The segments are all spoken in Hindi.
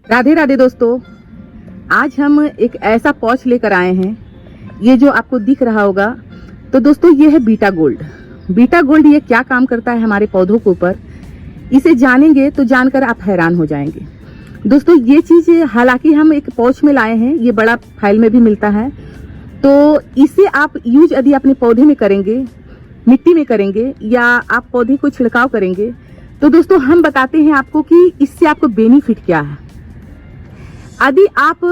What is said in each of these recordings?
राधे राधे दोस्तों, आज हम एक ऐसा पॉच लेकर आए हैं। ये जो आपको दिख रहा होगा, तो दोस्तों ये है बीटा गोल्ड। बीटा गोल्ड ये क्या काम करता है हमारे पौधों के ऊपर, इसे जानेंगे तो जानकर आप हैरान हो जाएंगे। दोस्तों ये चीज हालांकि हम एक पॉच में लाए हैं, ये बड़ा फाइल में भी मिलता है, तो इसे आप यूज यदि अपने पौधे में करेंगे, मिट्टी में करेंगे या आप पौधे को छिड़काव करेंगे, तो दोस्तों हम बताते हैं आपको कि इससे आपको बेनिफिट क्या है। यदि आप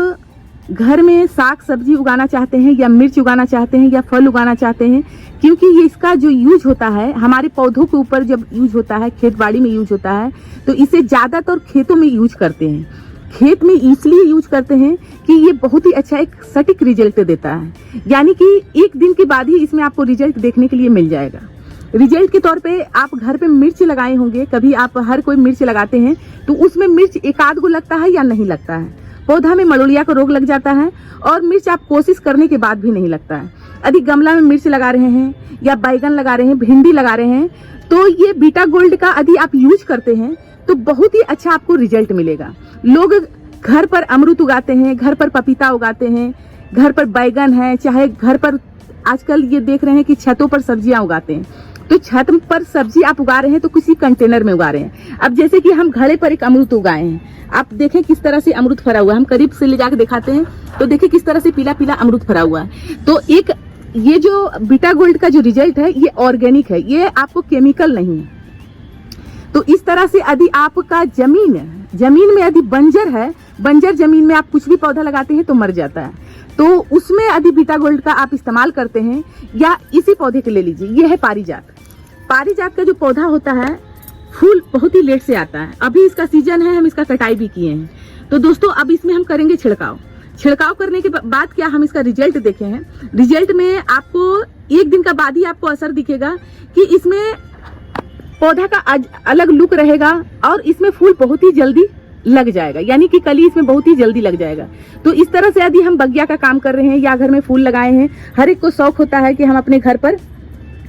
घर में साग सब्जी उगाना चाहते हैं या मिर्च उगाना चाहते हैं या फल उगाना चाहते हैं, क्योंकि ये इसका जो यूज होता है हमारे पौधों के ऊपर जब यूज होता है, खेत बाड़ी में यूज होता है, तो इसे ज्यादातर खेतों में यूज करते हैं। खेत में इसलिए यूज करते हैं कि ये बहुत ही अच्छा एक सटीक रिजल्ट देता है, यानी कि एक दिन के बाद ही इसमें आपको रिजल्ट देखने के लिए मिल जाएगा। रिजल्ट के तौर पे आप घर पे मिर्च लगाए होंगे, कभी आप हर कोई मिर्च लगाते हैं तो उसमें मिर्च एक आध गो लगता है या नहीं लगता है। पौधा में मलोलिया का रोग लग जाता है और मिर्च आप कोशिश करने के बाद भी नहीं लगता है। यदि गमला में मिर्च लगा रहे हैं या बैगन लगा रहे हैं, भिंडी लगा रहे हैं, तो ये बीटा गोल्ड का यदि आप यूज करते हैं तो बहुत ही अच्छा आपको रिजल्ट मिलेगा। लोग घर पर अमरूद उगाते हैं, घर पर पपीता उगाते हैं, घर पर बैगन है, चाहे घर पर आजकल ये देख रहे हैं कि छतों पर सब्जियां उगाते हैं, तो छत पर सब्जी आप उगा रहे हैं तो किसी कंटेनर में उगा रहे हैं। अब जैसे कि हम घड़े पर एक अमरूद उगाए हैं, आप देखें किस तरह से अमरूद फरा हुआ है। हम करीब से ले जाकर दिखाते हैं तो देखिए किस तरह से पीला पीला अमरूद फरा हुआ है। तो एक ये जो बीटा गोल्ड का जो रिजल्ट है ये ऑर्गेनिक है, ये आपको केमिकल नहीं है। तो इस तरह से यदि आपका जमीन में यदि बंजर है, बंजर जमीन में आप कुछ भी पौधा लगाते हैं तो मर जाता है, तो उसमें यदि बीटा गोल्ड का आप इस्तेमाल करते हैं, या इसी पौधे के ले लीजिए, ये है पारिजात। पारिजात का जो पौधा होता है फूल बहुत ही लेट से आता है। अभी इसका सीजन है, हम इसका कटाई भी किए हैं। तो दोस्तों अब इसमें हम करेंगे छिड़काव करने के बाद क्या हम इसका रिजल्ट देखे हैं। रिजल्ट में आपको एक दिन का बाद ही आपको असर दिखेगा कि इसमें पौधा का अलग लुक रहेगा और इसमें फूल बहुत ही जल्दी लग जाएगा, यानी कि कली इसमें बहुत ही जल्दी लग जाएगा। तो इस तरह से यदि हम बगिया का काम कर रहे हैं या घर में फूल लगाए हैं, हर एक को शौक होता है कि हम अपने घर पर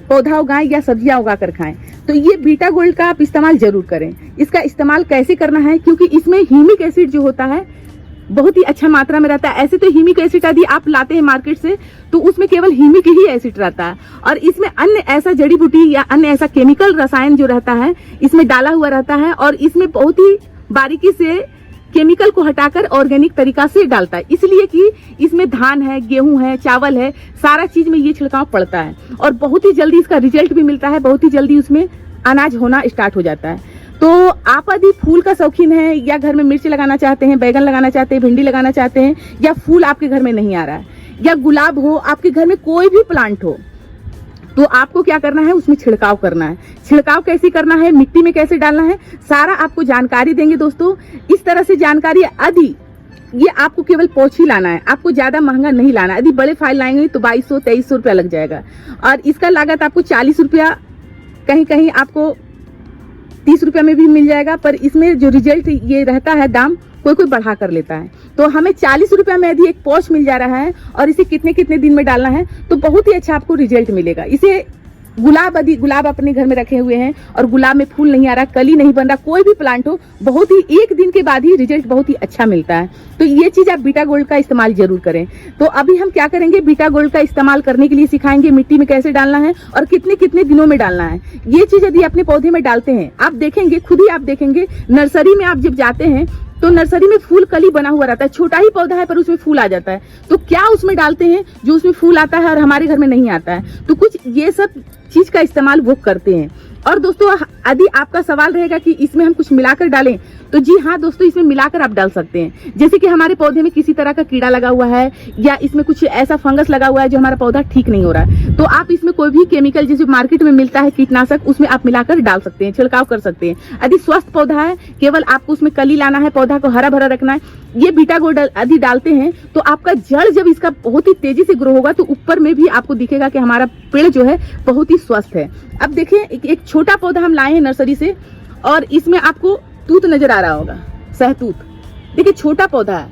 पौधा उगाएं या सब्जियां उगा कर खाएं, तो ये बीटा गोल्ड का आप इस्तेमाल जरूर करें। इसका इस्तेमाल कैसे करना है, क्योंकि इसमें ह्यूमिक एसिड जो होता है बहुत ही अच्छा मात्रा में रहता है। ऐसे तो ह्यूमिक एसिड यदि आप लाते हैं मार्केट से तो उसमें केवल ह्यूमिक ही एसिड रहता है, और इसमें अन्य ऐसा जड़ी बूटी या अन्य ऐसा केमिकल रसायन जो रहता है इसमें डाला हुआ रहता है, और इसमें बहुत ही बारीकी से केमिकल को हटाकर ऑर्गेनिक तरीका से डालता है, इसलिए कि इसमें धान है, गेहूं है, चावल है, सारा चीज में ये छिड़काव पड़ता है और बहुत ही जल्दी इसका रिजल्ट भी मिलता है, बहुत ही जल्दी उसमें अनाज होना स्टार्ट हो जाता है। तो आप यदि फूल का शौकीन है या घर में मिर्च लगाना चाहते हैं, बैगन लगाना चाहते हैं, भिंडी लगाना चाहते हैं, या फूल आपके घर में नहीं आ रहा है, या गुलाब हो, आपके घर में कोई भी प्लांट हो, तो आपको क्या करना है, उसमें छिड़काव करना है। छिड़काव कैसे करना है, मिट्टी में कैसे डालना है, सारा आपको जानकारी देंगे दोस्तों। इस तरह से जानकारी यदि ये आपको केवल पौच ही लाना है, आपको ज्यादा महंगा नहीं लाना है। यदि बड़े फाइल लाएंगे तो 2200-2300 रुपया लग जाएगा, और इसका लागत आपको 40 रुपया, कहीं कहीं आपको 30 रुपया में भी मिल जाएगा, पर इसमें जो रिजल्ट ये रहता है दाम कोई बढ़ा कर लेता है। तो हमें 40 रुपया में यदि एक पॉच मिल जा रहा है और इसे कितने कितने दिन में डालना है, तो बहुत ही अच्छा आपको रिजल्ट मिलेगा। इसे गुलाब अपने घर में रखे हुए हैं और गुलाब में फूल नहीं आ रहा, कली नहीं बन रहा, कोई भी प्लांट हो, बहुत ही एक दिन के बाद ही रिजल्ट बहुत ही अच्छा मिलता है। तो ये चीज आप बीटा गोल्ड का इस्तेमाल जरूर करें। तो अभी हम क्या करेंगे, बीटा गोल्ड का इस्तेमाल करने के लिए सिखाएंगे, मिट्टी में कैसे डालना है और कितने कितने दिनों में डालना है। ये चीज यदि अपने पौधे में डालते हैं, आप देखेंगे, खुद ही आप देखेंगे, नर्सरी में आप जब जाते हैं तो नर्सरी में फूल कली बना हुआ रहता है, छोटा ही पौधा है पर उसमें फूल आ जाता है। तो क्या उसमें डालते हैं जो उसमें फूल आता है और हमारे घर में नहीं आता है, तो कुछ ये सब चीज का इस्तेमाल वो करते हैं। और दोस्तों यदि आपका सवाल रहेगा कि इसमें हम कुछ मिलाकर डालें, तो जी हाँ दोस्तों, इसमें मिलाकर आप डाल सकते हैं। जैसे कि हमारे पौधे में किसी तरह का कीड़ा लगा हुआ है या इसमें कुछ ऐसा फंगस लगा हुआ है जो हमारा पौधा ठीक नहीं हो रहा है, तो आप इसमें कोई भी केमिकल जैसे मार्केट में मिलता है कीटनाशक, उसमें आप मिलाकर डाल सकते हैं, छिड़काव कर सकते हैं। यदि स्वस्थ पौधा है, केवल आपको उसमें कली लाना है, पौधा को हरा भरा रखना है, ये बीटा गोल्ड यदि डालते हैं तो आपका जड़ जब इसका बहुत ही तेजी से ग्रो होगा तो ऊपर में भी आपको दिखेगा कि हमारा पेड़ जो है बहुत ही स्वस्थ है। अब देखिए एक छोटा पौधा हम लाए हैं नर्सरी से, और इसमें आपको तूत नजर आ रहा होगा, सहतूत। देखिए छोटा पौधा है,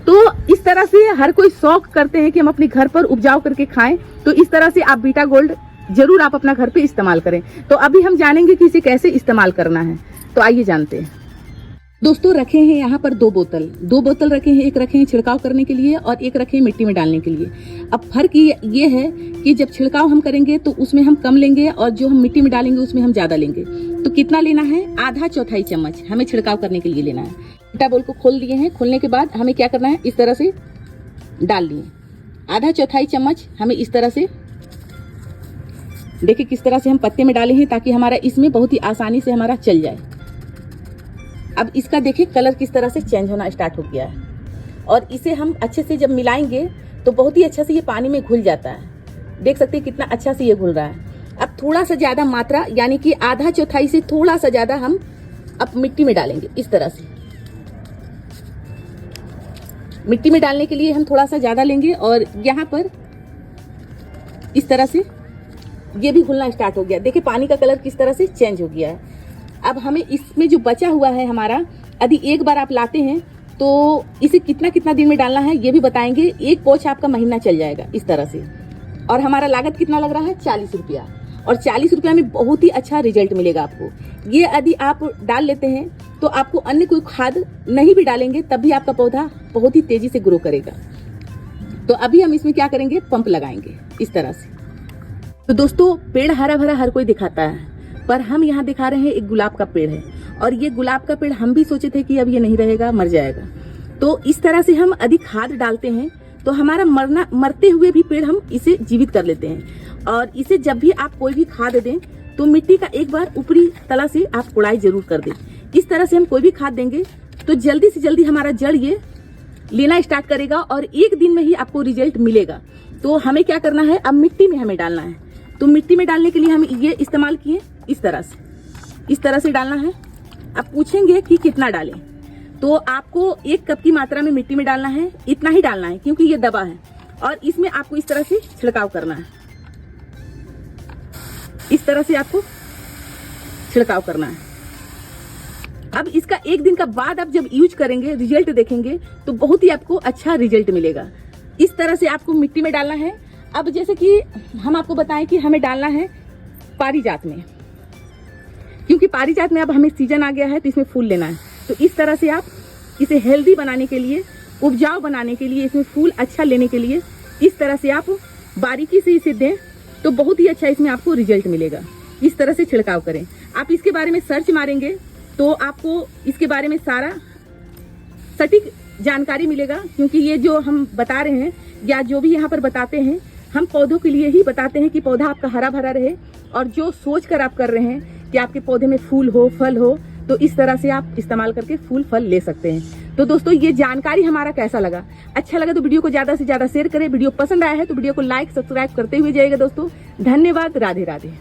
तो इस तरह से हर कोई शौक करते हैं कि हम अपने घर पर उपजाऊ करके खाएं। तो इस तरह से आप बीटा गोल्ड जरूर आप अपना घर पे इस्तेमाल करें। तो अभी हम जानेंगे कि इसे कैसे इस्तेमाल करना है, तो आइए जानते हैं। दोस्तों रखे हैं यहाँ पर दो बोतल रखे हैं, एक रखे हैं छिड़काव करने के लिए और एक रखे हैं मिट्टी में डालने के लिए। अब फर्क ये है कि जब छिड़काव हम करेंगे तो उसमें हम कम लेंगे और जो हम मिट्टी में डालेंगे उसमें हम ज्यादा लेंगे। तो कितना लेना है, आधा चौथाई चम्मच हमें छिड़काव करने के लिए लेना है। बीटा बोल को खोल दिए हैं, खोलने के बाद हमें क्या करना है, इस तरह से डाल लिए आधा चौथाई चम्मच। हमें इस तरह से देखिए किस तरह से हम पत्ते में डाले हैं ताकि हमारा इसमें बहुत ही आसानी से हमारा चल जाए। अब इसका देखिए कलर किस तरह से चेंज होना स्टार्ट हो गया है और इसे हम अच्छे से जब मिलाएंगे तो बहुत ही अच्छा से ये पानी में घुल जाता है। देख सकते हैं कितना अच्छा से ये घुल रहा है। अब थोड़ा सा ज्यादा मात्रा यानी कि आधा चौथाई से थोड़ा सा ज्यादा हम अब मिट्टी में डालेंगे। इस तरह से मिट्टी में डालने के लिए हम थोड़ा सा ज्यादा लेंगे और यहाँ पर इस तरह से ये भी घुलना स्टार्ट हो गया। देखिए पानी का कलर किस तरह से चेंज हो गया है। अब हमें इसमें जो बचा हुआ है हमारा, यदि एक बार आप लाते हैं तो इसे कितना दिन में डालना है ये भी बताएंगे। एक पौच आपका महीना चल जाएगा इस तरह से। और हमारा लागत कितना लग रहा है, 40 रुपया। और 40 रुपया में बहुत ही अच्छा रिजल्ट मिलेगा आपको। ये यदि आप डाल लेते हैं तो आपको अन्य कोई खाद नहीं भी डालेंगे तब भी आपका पौधा बहुत ही तेजी से ग्रो करेगा। तो अभी हम इसमें क्या करेंगे, पंप लगाएंगे इस तरह से। तो दोस्तों पेड़ हरा भरा हर कोई दिखाता है, पर हम यहाँ दिखा रहे हैं एक गुलाब का पेड़ है और ये गुलाब का पेड़ हम भी सोचे थे कि अब ये नहीं रहेगा, मर जाएगा। तो इस तरह से हम अधिक खाद डालते हैं तो हमारा मरते हुए भी पेड़ हम इसे जीवित कर लेते हैं। और इसे जब भी आप कोई भी खाद दें तो मिट्टी का एक बार ऊपरी तला से आप उड़ाई जरूर कर दें। इस तरह से हम कोई भी खाद देंगे तो जल्दी से जल्दी हमारा जड़ ये लेना स्टार्ट करेगा और एक दिन में ही आपको रिजल्ट मिलेगा। तो हमें क्या करना है, अब मिट्टी में हमें डालना है। तो मिट्टी में डालने के लिए हम ये इस्तेमाल किए, इस तरह से डालना है। अब पूछेंगे कि कितना डालें, तो आपको 1 कप की मात्रा में मिट्टी में डालना है, इतना ही डालना है क्योंकि ये दबा है। और इसमें आपको इस तरह से छिड़काव करना है, इस तरह से आपको छिड़काव करना है। अब इसका 1 दिन का बाद आप जब यूज करेंगे, रिजल्ट देखेंगे तो बहुत ही आपको अच्छा रिजल्ट मिलेगा। इस तरह से आपको मिट्टी में डालना है। अब जैसे कि हम आपको बताएं कि हमें डालना है पारिजात में, क्योंकि पारिजात में अब हमें सीजन आ गया है तो इसमें फूल लेना है। तो इस तरह से आप इसे हेल्दी बनाने के लिए, उपजाऊ बनाने के लिए, इसमें फूल अच्छा लेने के लिए इस तरह से आप बारीकी से इसे दें तो बहुत ही अच्छा इसमें आपको रिजल्ट मिलेगा। इस तरह से छिड़काव करें। आप इसके बारे में सर्च मारेंगे तो आपको इसके बारे में सारा सटीक जानकारी मिलेगा, क्योंकि ये जो हम बता रहे हैं या जो भी यहाँ पर बताते हैं हम पौधों के लिए ही बताते हैं कि पौधा आपका हरा भरा रहे। और जो सोच कर आप कर रहे हैं कि आपके पौधे में फूल हो, फल हो, तो इस तरह से आप इस्तेमाल करके फूल फल ले सकते हैं। तो दोस्तों ये जानकारी हमारा कैसा लगा, अच्छा लगा तो वीडियो को ज्यादा से ज्यादा शेयर करें। वीडियो पसंद आया है तो वीडियो को लाइक सब्सक्राइब करते हुए जाइएगा दोस्तों। धन्यवाद, राधे राधे।